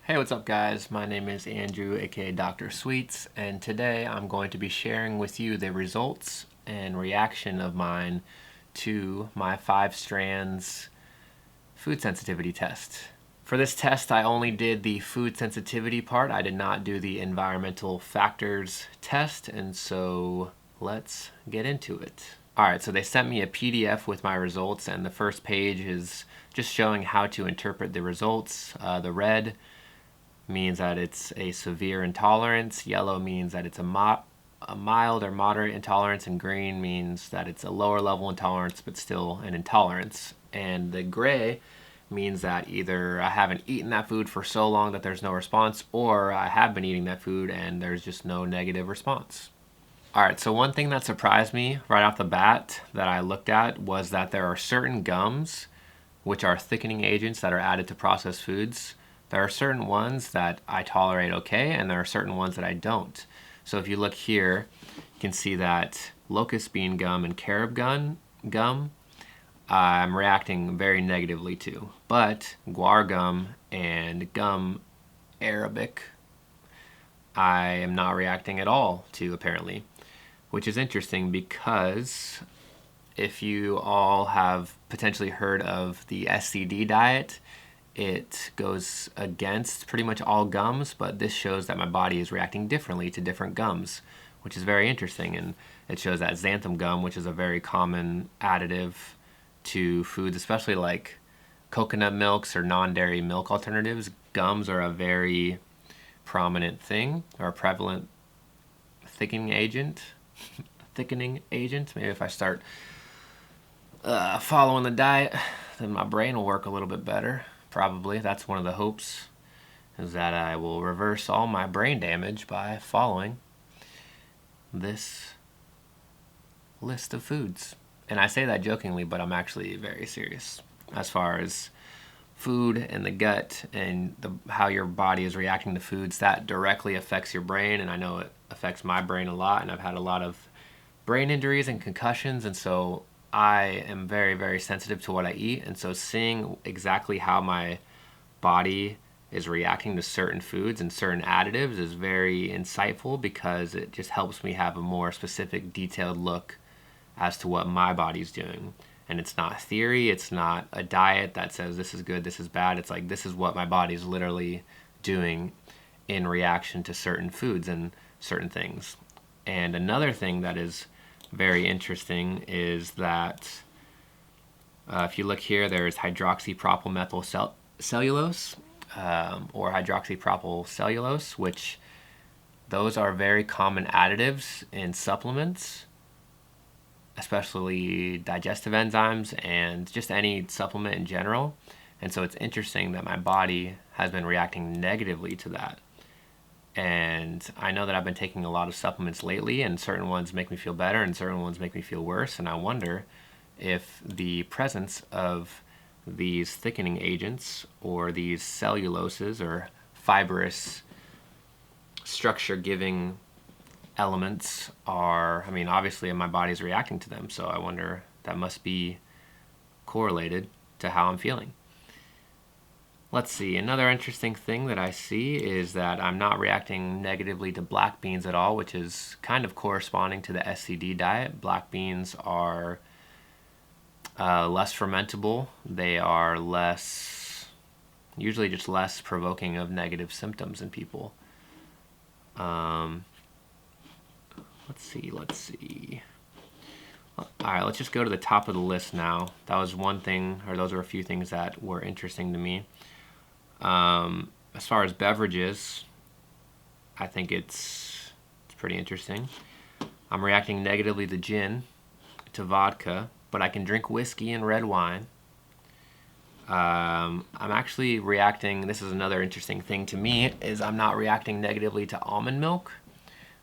Hey, what's up guys? My name is Andrew, aka Dr. Sweets, and today I'm going to be sharing with you the results and reaction of mine to my 5 strands food sensitivity test. For this test, I only did the food sensitivity part. I did not do the environmental factors test, and so let's get into it. Alright, so they sent me a PDF with my results, and the first page is just showing how to interpret the results. The red means that it's a severe intolerance, yellow means that it's a mild or moderate intolerance, and green means that it's a lower level intolerance but still an intolerance. And the gray means that either I haven't eaten that food for so long that there's no response, or I have been eating that food and there's just no negative response. Alright, so one thing that surprised me right off the bat that I looked at was that there are certain gums, which are thickening agents that are added to processed foods. There are certain ones that I tolerate okay, and there are certain ones that I don't. So if you look here, you can see that locust bean gum and carob gum I'm reacting very negatively to. But guar gum and gum arabic I am not reacting at all to, apparently. Which is interesting because if you all have potentially heard of the SCD diet, it goes against pretty much all gums, but this shows that my body is reacting differently to different gums, which is very interesting. And it shows that xanthan gum, which is a very common additive to foods, especially like coconut milks or non-dairy milk alternatives, gums are a very prominent thing, or a prevalent thickening agent. Maybe if I start following the diet, then my brain will work a little bit better. Probably. That's one of the hopes, is that I will reverse all my brain damage by following this list of foods. And I say that jokingly, but I'm actually very serious. As far as food and the gut and how your body is reacting to foods, that directly affects your brain, and I know it affects my brain a lot, and I've had a lot of brain injuries and concussions, and so I am very, very sensitive to what I eat. And so seeing exactly how my body is reacting to certain foods and certain additives is very insightful, because it just helps me have a more specific, detailed look as to what my body's doing. And it's not theory, it's not a diet that says this is good, this is bad. It's like, this is what my body's literally doing in reaction to certain foods and certain things. And another thing that is very interesting is that if you look here, there's hydroxypropylmethyl cellulose or hydroxypropyl cellulose, which those are very common additives in supplements, especially digestive enzymes and just any supplement in general. And so it's interesting that my body has been reacting negatively to that. And I know that I've been taking a lot of supplements lately, and certain ones make me feel better and certain ones make me feel worse. And I wonder if the presence of these thickening agents or these celluloses or fibrous structure giving elements are, obviously my body's reacting to them. So I wonder, that must be correlated to how I'm feeling. Let's see, another interesting thing that I see is that I'm not reacting negatively to black beans at all, which is kind of corresponding to the SCD diet. Black beans are less fermentable. They are usually just less provoking of negative symptoms in people. Let's see. All right, let's just go to the top of the list now. That was one thing, or those were a few things that were interesting to me. As far as beverages, I think it's pretty interesting. I'm reacting negatively to gin, to vodka, but I can drink whiskey and red wine. I'm actually reacting, this is another interesting thing to me, is I'm not reacting negatively to almond milk,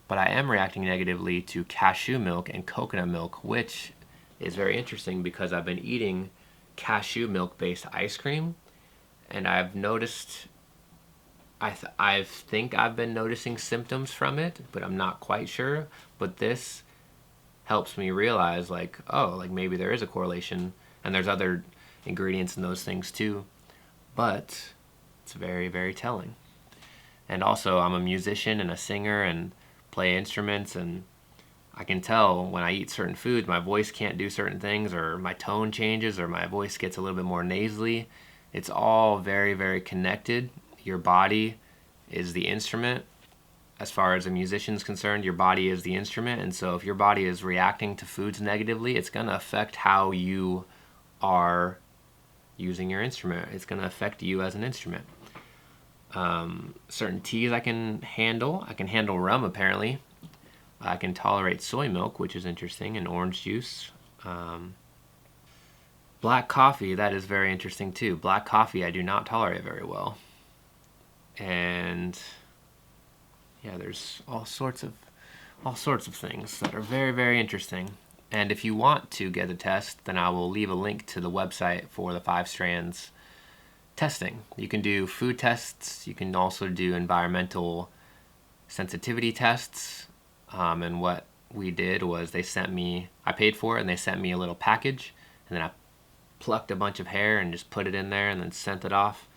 but I am reacting negatively to cashew milk and coconut milk, which is very interesting because I've been eating cashew milk based ice cream, and I've noticed, I think I've been noticing symptoms from it, but I'm not quite sure. But this helps me realize, like, oh, like maybe there is a correlation, and there's other ingredients in those things too, but it's very, very telling. And also, I'm a musician and a singer and play instruments, and I can tell when I eat certain foods, my voice can't do certain things, or my tone changes, or my voice gets a little bit more nasally. It's all very, very connected. Your body is the instrument. As far as a musician is concerned, your body is the instrument. And so if your body is reacting to foods negatively, it's going to affect how you are using your instrument. It's going to affect you as an instrument. Certain teas I can handle. I can handle rum, apparently. I can tolerate soy milk, which is interesting, and orange juice. Black coffee, that is very interesting too. Black coffee I do not tolerate very well. And yeah, there's all sorts of things that are very, very interesting. And if you want to get a test, then I will leave a link to the website for the 5 strands testing. You can do food tests. You can also do environmental sensitivity tests. And what we did was I paid for it, and they sent me a little package, and then I plucked a bunch of hair and just put it in there and then sent it off.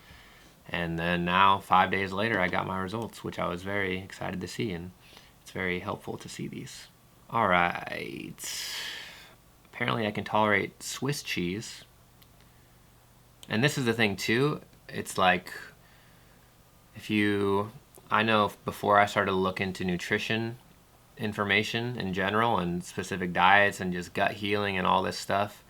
And then now, 5 days later, I got my results, which I was very excited to see, and it's very helpful to see these. All right. Apparently I can tolerate Swiss cheese. And this is the thing too. It's like, I know before I started to look into nutrition information in general and specific diets and just gut healing and all this stuff,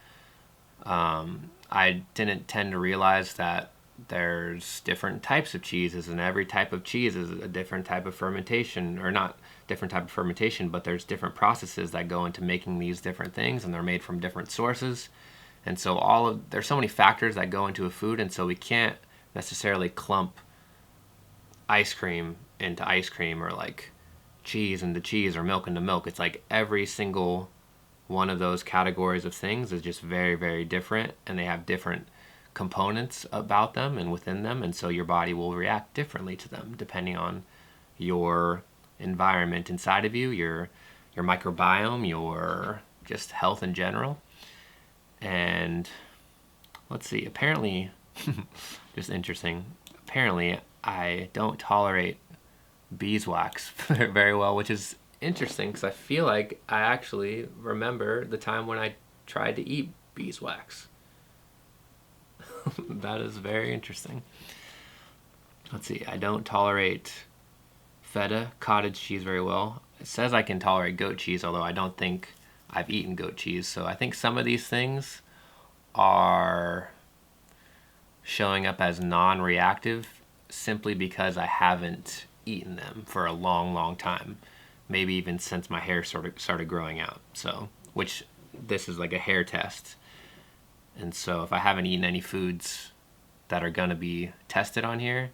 I didn't tend to realize that there's different types of cheeses, and every type of cheese is a different type of fermentation, or not different type of fermentation, but there's different processes that go into making these different things, and they're made from different sources. And so there's so many factors that go into a food, and so we can't necessarily clump ice cream into ice cream, or like cheese into cheese, or milk into milk. It's like every single one of those categories of things is just very, very different, and they have different components about them and within them, and so your body will react differently to them depending on your environment inside of you, your microbiome, your just health in general. And let's see, apparently just interesting, apparently I don't tolerate beeswax very well, which is interesting because I feel like I actually remember the time when I tried to eat beeswax. That is very interesting. Let's see, I don't tolerate feta cottage cheese very well. It says I can tolerate goat cheese, although I don't think I've eaten goat cheese. So I think some of these things are showing up as non-reactive simply because I haven't eaten them for a long, long time. Maybe even since my hair sort of started growing out. So, which this is like a hair test. And so if I haven't eaten any foods that are going to be tested on here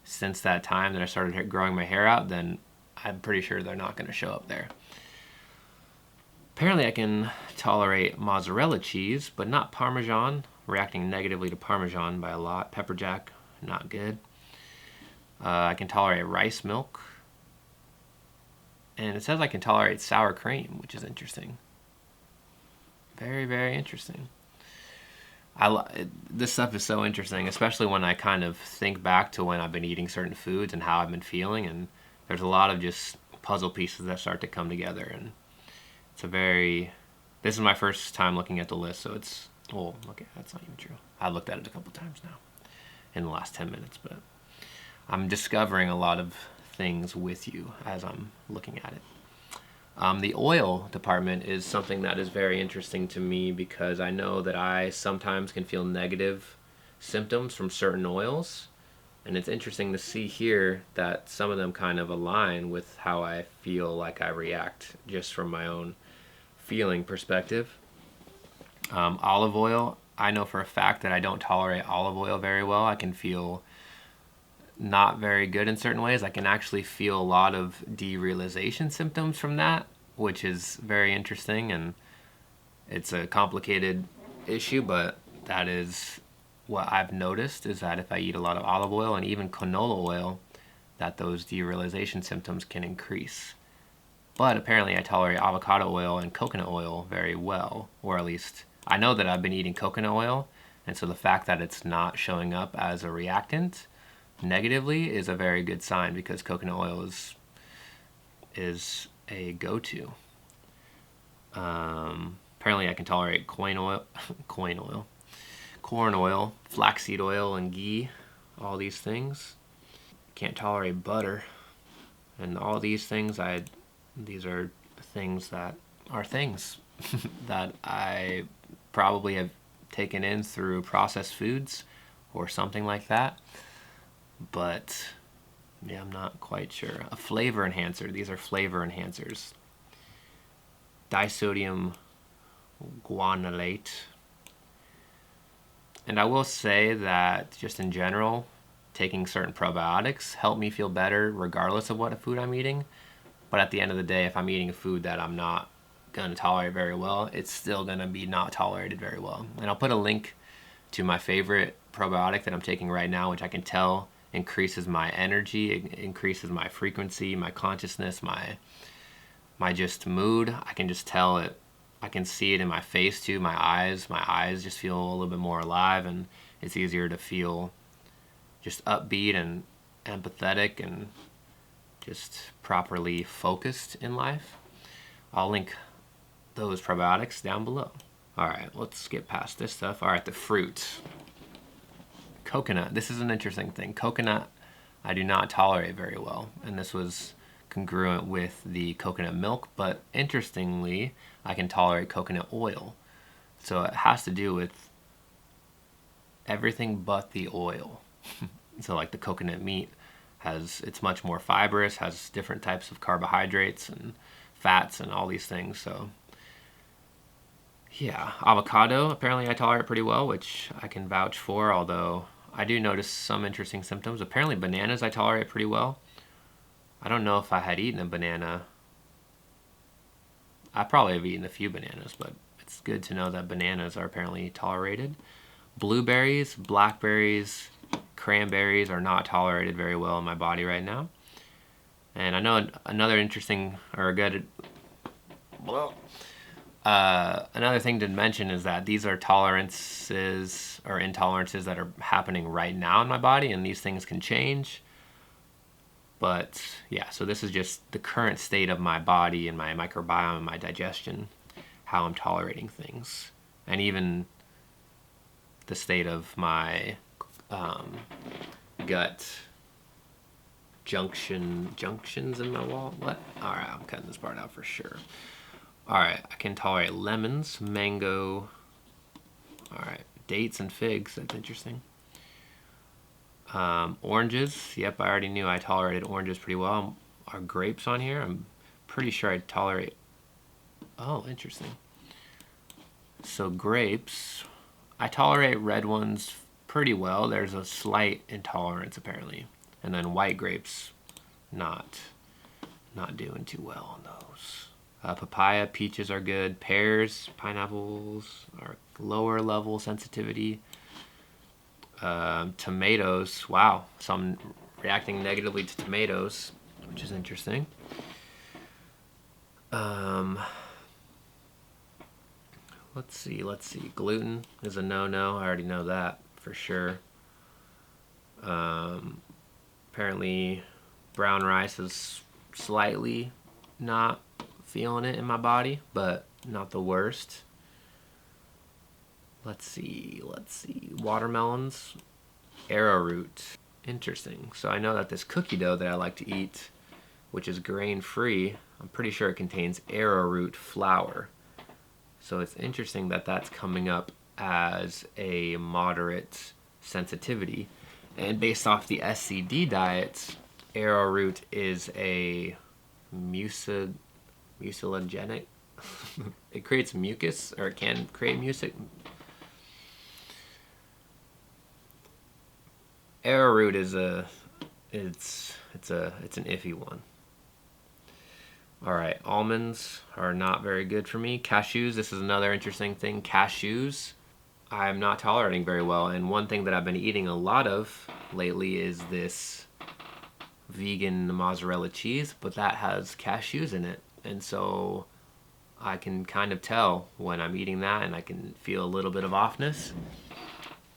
since that time that I started growing my hair out, then I'm pretty sure they're not going to show up there. Apparently I can tolerate mozzarella cheese, but not Parmesan, reacting negatively to Parmesan by a lot. Pepper jack, not good. I can tolerate rice milk. And it says I can tolerate sour cream, which is interesting. Very, very interesting. This stuff is so interesting, especially when I kind of think back to when I've been eating certain foods and how I've been feeling, and there's a lot of just puzzle pieces that start to come together, and this is my first time looking at the list, so okay, that's not even true. I looked at it a couple times now in the last 10 minutes, but I'm discovering a lot of things with you as I'm looking at it. The oil department is something that is very interesting to me because I know that I sometimes can feel negative symptoms from certain oils, and it's interesting to see here that some of them kind of align with how I feel like I react just from my own feeling perspective. Olive oil, I know for a fact that I don't tolerate olive oil very well. I can feel not very good in certain ways. I can actually feel a lot of derealization symptoms from that, which is very interesting, and it's a complicated issue, but that is what I've noticed, is that if I eat a lot of olive oil and even canola oil, that those derealization symptoms can increase. But apparently I tolerate avocado oil and coconut oil very well, or at least I know that I've been eating coconut oil, and so the fact that it's not showing up as a reactant negatively is a very good sign, because coconut oil is a go-to. Apparently I can tolerate corn oil, flaxseed oil, and ghee, all these things. Can't tolerate butter, and all these things these are things that are things that I probably have taken in through processed foods or something like that. But yeah, I'm not quite sure. A flavor enhancer. These are flavor enhancers. Disodium guanylate. And I will say that just in general, taking certain probiotics help me feel better regardless of what food I'm eating. But at the end of the day, if I'm eating a food that I'm not going to tolerate very well, it's still going to be not tolerated very well. And I'll put a link to my favorite probiotic that I'm taking right now, which I can tell increases my energy, it increases my frequency, my consciousness, my just mood. I can just tell it. I can see it in my face too. My eyes just feel a little bit more alive, and it's easier to feel just upbeat and empathetic and just properly focused in life. I'll link those probiotics down below. All right, let's get past this stuff. All right, the fruit. Coconut. This is an interesting thing. Coconut, I do not tolerate very well, and this was congruent with the coconut milk, but interestingly, I can tolerate coconut oil. So it has to do with everything but the oil. So like the coconut meat it's much more fibrous, has different types of carbohydrates and fats and all these things. So yeah, avocado, apparently I tolerate pretty well, which I can vouch for, although I do notice some interesting symptoms. Apparently bananas I tolerate pretty well. I don't know if I had eaten a banana. I probably have eaten a few bananas, but it's good to know that bananas are apparently tolerated. Blueberries, blackberries, cranberries are not tolerated very well in my body right now. And I know another interesting or good another thing to mention is that these are tolerances or intolerances that are happening right now in my body, and these things can change. But yeah, so this is just the current state of my body and my microbiome and my digestion, how I'm tolerating things, and even the state of my gut junctions in my wall. What? All right, I'm cutting this part out for sure. All right, I can tolerate lemons, mango. All right, dates and figs. That's interesting. Oranges. Yep, I already knew I tolerated oranges pretty well. Are grapes on here? I'm pretty sure I tolerate. Oh, interesting. So grapes, I tolerate red ones pretty well. There's a slight intolerance apparently, and then white grapes, not doing too well on those. Papaya, peaches are good. Pears, pineapples are lower level sensitivity. Tomatoes, wow, some reacting negatively to tomatoes, which is interesting. Let's see. Gluten is a no-no. I already know that for sure. Apparently, brown rice is slightly not feeling it in my body, but not the worst. Let's see. Watermelons, arrowroot. Interesting. So I know that this cookie dough that I like to eat, which is grain-free, I'm pretty sure it contains arrowroot flour. So it's interesting that that's coming up as a moderate sensitivity. And based off the SCD diet, arrowroot is a mucilagenic. It creates mucus, or it can create mucus. Arrowroot is it's an iffy one. All right, almonds are not very good for me. Cashews, this is another interesting thing. Cashews, I'm not tolerating very well. And one thing that I've been eating a lot of lately is this vegan mozzarella cheese, but that has cashews in it. And so I can kind of tell when I'm eating that, and I can feel a little bit of offness.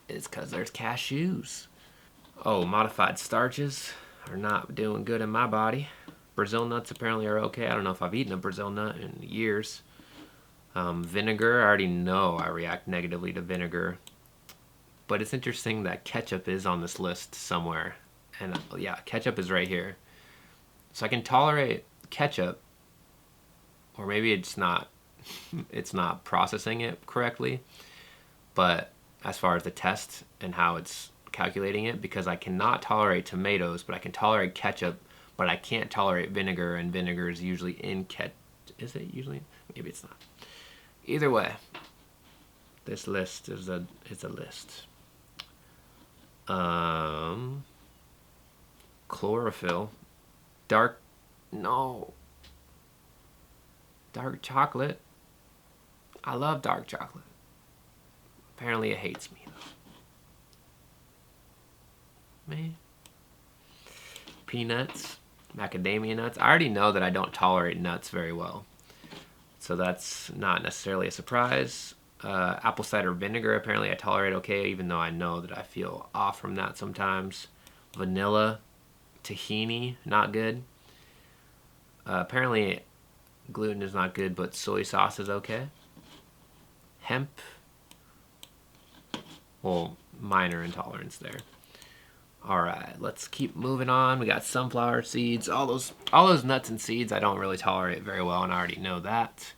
It's because there's cashews. Oh, modified starches are not doing good in my body. Brazil nuts apparently are okay. I don't know if I've eaten a Brazil nut in years. Vinegar, I already know I react negatively to vinegar. But it's interesting that ketchup is on this list somewhere. And yeah, ketchup is right here. So I can tolerate ketchup, or maybe it's not it's not processing it correctly. But as far as the test and how it's calculating it, because I cannot tolerate tomatoes, but I can tolerate ketchup, but I can't tolerate vinegar, and vinegar is usually in ketchup. Is it usually? Maybe it's not. Either way, this list is a list. Chlorophyll, dark, no, dark chocolate. I love dark chocolate. Apparently, it hates me though. Man. Peanuts, macadamia nuts. I already know that I don't tolerate nuts very well, so that's not necessarily a surprise. Apple cider vinegar, apparently I tolerate okay, even though I know that I feel off from that sometimes. Vanilla, tahini, not good. Apparently gluten is not good, but soy sauce is okay. Hemp, well, minor intolerance there. All right, let's keep moving on. We got sunflower seeds, all those nuts and seeds I don't really tolerate very well, and I already know that.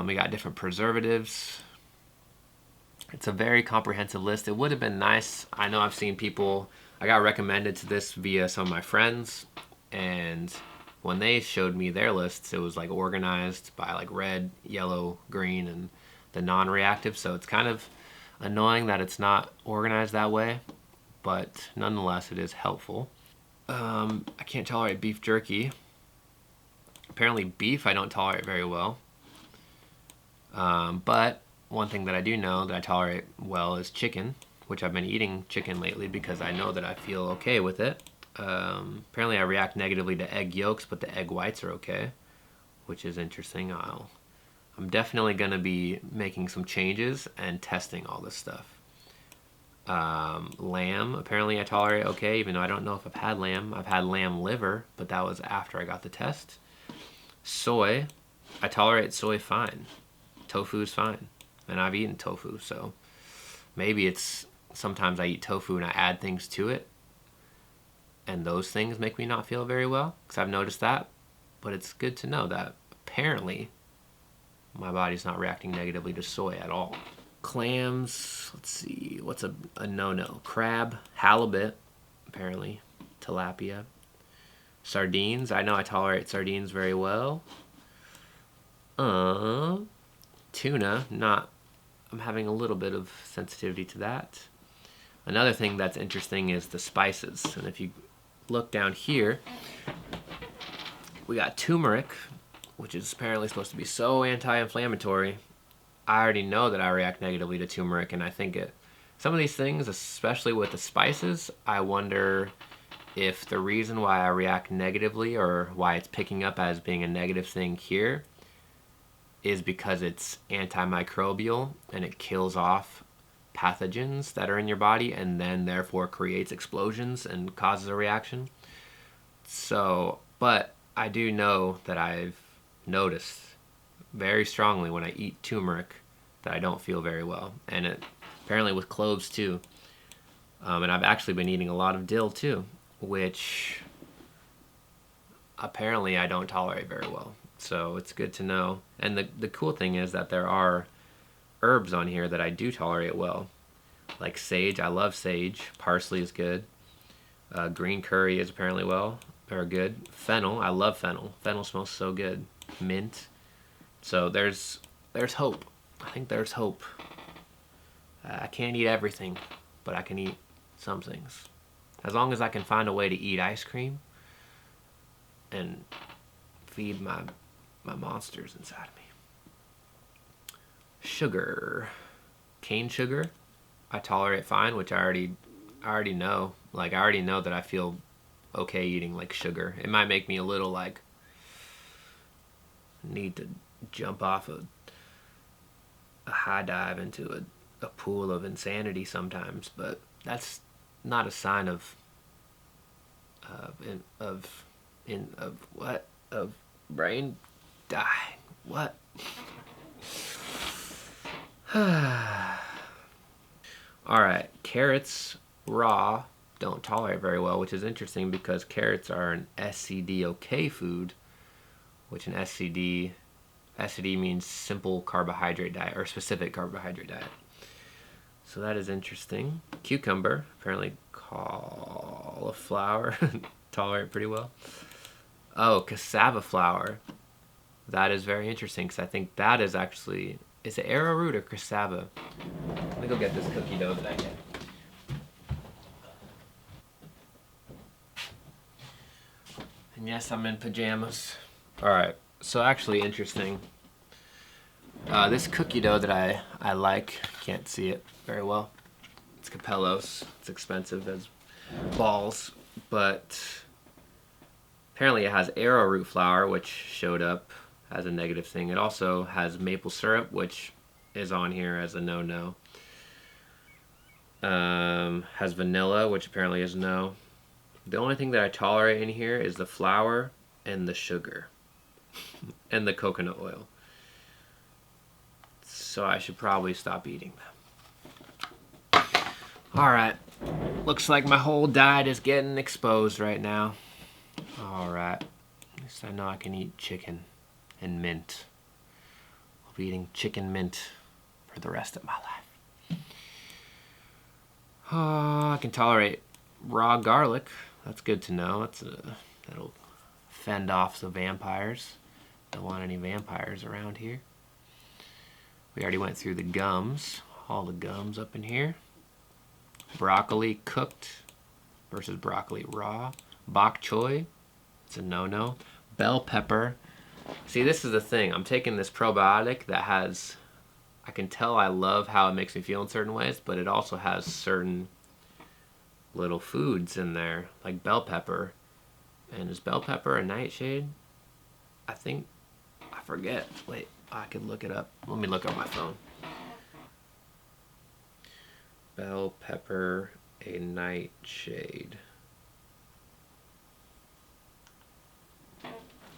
We got different preservatives. It's a very comprehensive list. It would have been nice. I know I've seen people, I got recommended to this via some of my friends, and when they showed me their lists, it was like organized by like red, yellow, green, and the non-reactive. So it's kind of annoying that it's not organized that way, but nonetheless, it is helpful. I can't tolerate beef jerky. Apparently beef I don't tolerate very well. But one thing that I do know that I tolerate well is chicken, which I've been eating chicken lately because I know that I feel okay with it. Apparently I react negatively to egg yolks, but the egg whites are okay, which is interesting. I'm definitely going to be making some changes and testing all this stuff. Lamb, apparently I tolerate okay, even though I don't know if I've had lamb. I've had lamb liver, but that was after I got the test. Soy, I tolerate soy fine. Tofu's fine, and I've eaten tofu, so maybe it's sometimes I eat tofu and I add things to it, and those things make me not feel very well, because I've noticed that. But it's good to know that apparently my body's not reacting negatively to soy at all. Clams, let's see, what's a no-no? Crab, halibut, apparently, tilapia. Sardines, I know I tolerate sardines very well. Tuna, not, I'm having a little bit of sensitivity to that. Another thing that's interesting is the spices. And if you look down here, we got turmeric, which is apparently supposed to be so anti-inflammatory. I already know that I react negatively to turmeric, and I think some of these things, especially with the spices, I wonder if the reason why I react negatively, or why it's picking up as being a negative thing here, is because it's antimicrobial and it kills off pathogens that are in your body and then therefore creates explosions and causes a reaction. So, but I do know that I've noticed very strongly when I eat turmeric that I don't feel very well, and it apparently with cloves too. And I've actually been eating a lot of dill too, which apparently I don't tolerate very well. So it's good to know. And the cool thing is that there are herbs on here that I do tolerate well, like sage. I love sage. Parsley is good. Green curry is apparently good. Fennel, I love fennel. Fennel smells so good. Mint. So there's hope. I think there's hope. I can't eat everything, but I can eat some things. As long as I can find a way to eat ice cream and feed my monsters inside of me. Sugar. Cane sugar, I tolerate fine, which I already know. Like, I already know that I feel okay eating like sugar. It might make me a little like need to jump off a high dive into a pool of insanity sometimes, but that's not a sign of of brain dying. What? Alright, carrots raw don't tolerate very well, which is interesting because carrots are an SCD okay food, which an SCD means simple carbohydrate diet or specific carbohydrate diet. So that is interesting. Cucumber, apparently cauliflower, tolerate pretty well. Oh, cassava flour. That is very interesting because I think that is actually, is it arrowroot or cassava? Let me go get this cookie dough that I get. And yes, I'm in pajamas. Alright, so actually interesting. This cookie dough that I like, can't see it very well. It's Capello's. It's expensive as balls, but apparently it has arrowroot flour, which showed up as a negative thing. It also has maple syrup, which is on here as a no-no. Has vanilla, which apparently is no. The only thing that I tolerate in here is the flour and the sugar and the coconut oil. So I should probably stop eating them. Alright, looks like my whole diet is getting exposed right now. Alright, at least I know I can eat chicken and mint. I'll be eating chicken mint for the rest of my life. I can tolerate raw garlic. That's good to know. That'll fend off the vampires. Don't want any vampires around here. We already went through the gums. All the gums up in here. Broccoli cooked versus broccoli raw. Bok choy, it's a no-no. Bell pepper. See, this is the thing. I'm taking this probiotic that has, I can tell I love how it makes me feel in certain ways, but it also has certain little foods in there, like bell pepper. And is bell pepper a nightshade? I think, I forget. Wait, I could look it up. Let me look on my phone. Bell pepper, a nightshade.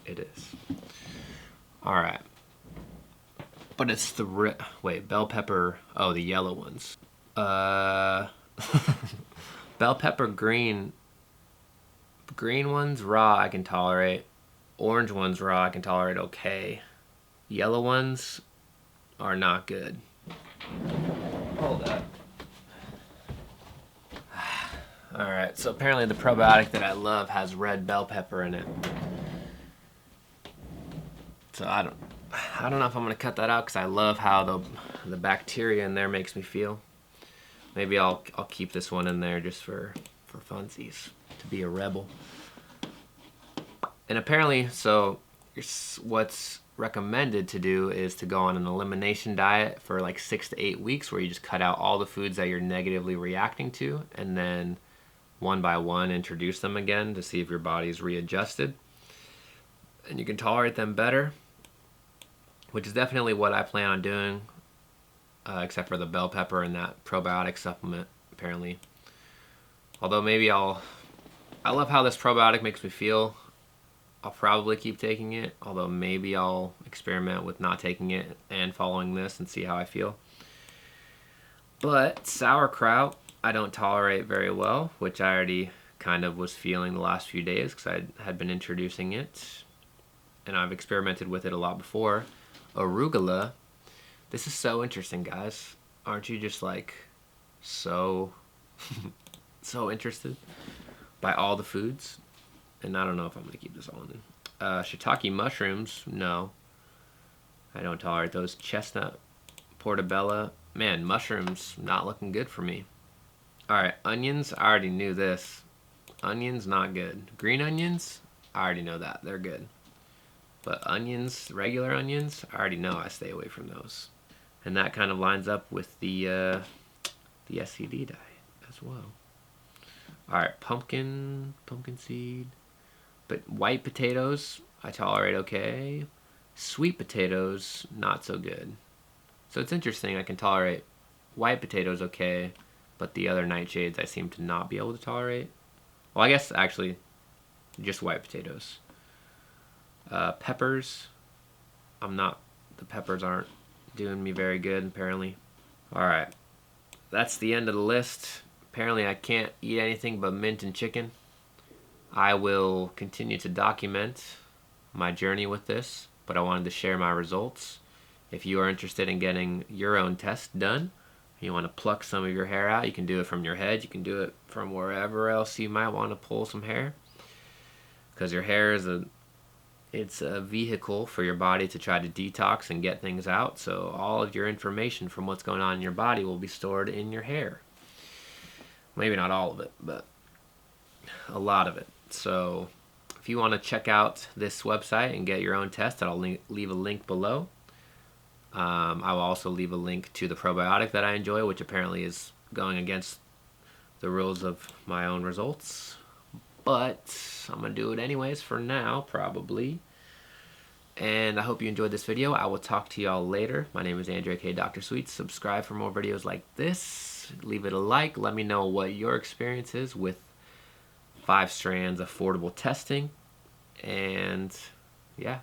It is. Alright. But it's the, wait, bell pepper, oh, the yellow ones. Bell pepper green ones raw I can tolerate. Orange ones raw I can tolerate okay. Yellow ones are not good. Hold up. Alright, so apparently the probiotic that I love has red bell pepper in it. So I don't know if I'm going to cut that out because I love how the bacteria in there makes me feel. Maybe I'll keep this one in there just for funsies, to be a rebel. And apparently, so what's recommended to do is to go on an elimination diet for like 6 to 8 weeks where you just cut out all the foods that you're negatively reacting to and then one by one introduce them again to see if your body's readjusted. And you can tolerate them better, which is definitely what I plan on doing, except for the bell pepper and that probiotic supplement, apparently. Although maybe I love how this probiotic makes me feel. I'll probably keep taking it, although maybe I'll experiment with not taking it and following this and see how I feel. But sauerkraut, I don't tolerate very well, which I already kind of was feeling the last few days because I had been introducing it. And I've experimented with it a lot before. Arugula. This is so interesting, guys. Aren't you just like so interested by all the foods? And I don't know if I'm going to keep this all in. Shiitake mushrooms, no. I don't tolerate those. Chestnut, portobello. Man, mushrooms not looking good for me. Alright, onions, I already knew this. Onions, not good. Green onions, I already know that. They're good. But onions, regular onions, I already know I stay away from those. And that kind of lines up with the SCD diet as well. Alright, pumpkin seed. But white potatoes, I tolerate okay. Sweet potatoes, not so good. So it's interesting, I can tolerate white potatoes okay, but the other nightshades I seem to not be able to tolerate. Well, I guess actually just white potatoes. Peppers, the peppers aren't doing me very good apparently. Alright, that's the end of the list. Apparently I can't eat anything but mint and chicken. I will continue to document my journey with this, but I wanted to share my results. If you are interested in getting your own test done, you want to pluck some of your hair out, you can do it from your head, you can do it from wherever else you might want to pull some hair, because your hair is it's a vehicle for your body to try to detox and get things out. So all of your information from what's going on in your body will be stored in your hair. Maybe not all of it, but a lot of it. So if you want to check out this website and get your own test, I'll leave a link below. I will also leave a link to the probiotic that I enjoy, which apparently is going against the rules of my own results. But I'm going to do it anyways for now, probably. And I hope you enjoyed this video. I will talk to y'all later. My name is Andrew, aka Dr. Sweets. Subscribe for more videos like this. Leave it a like. Let me know what your experience is with 5 Strands Affordable Testing. And yeah.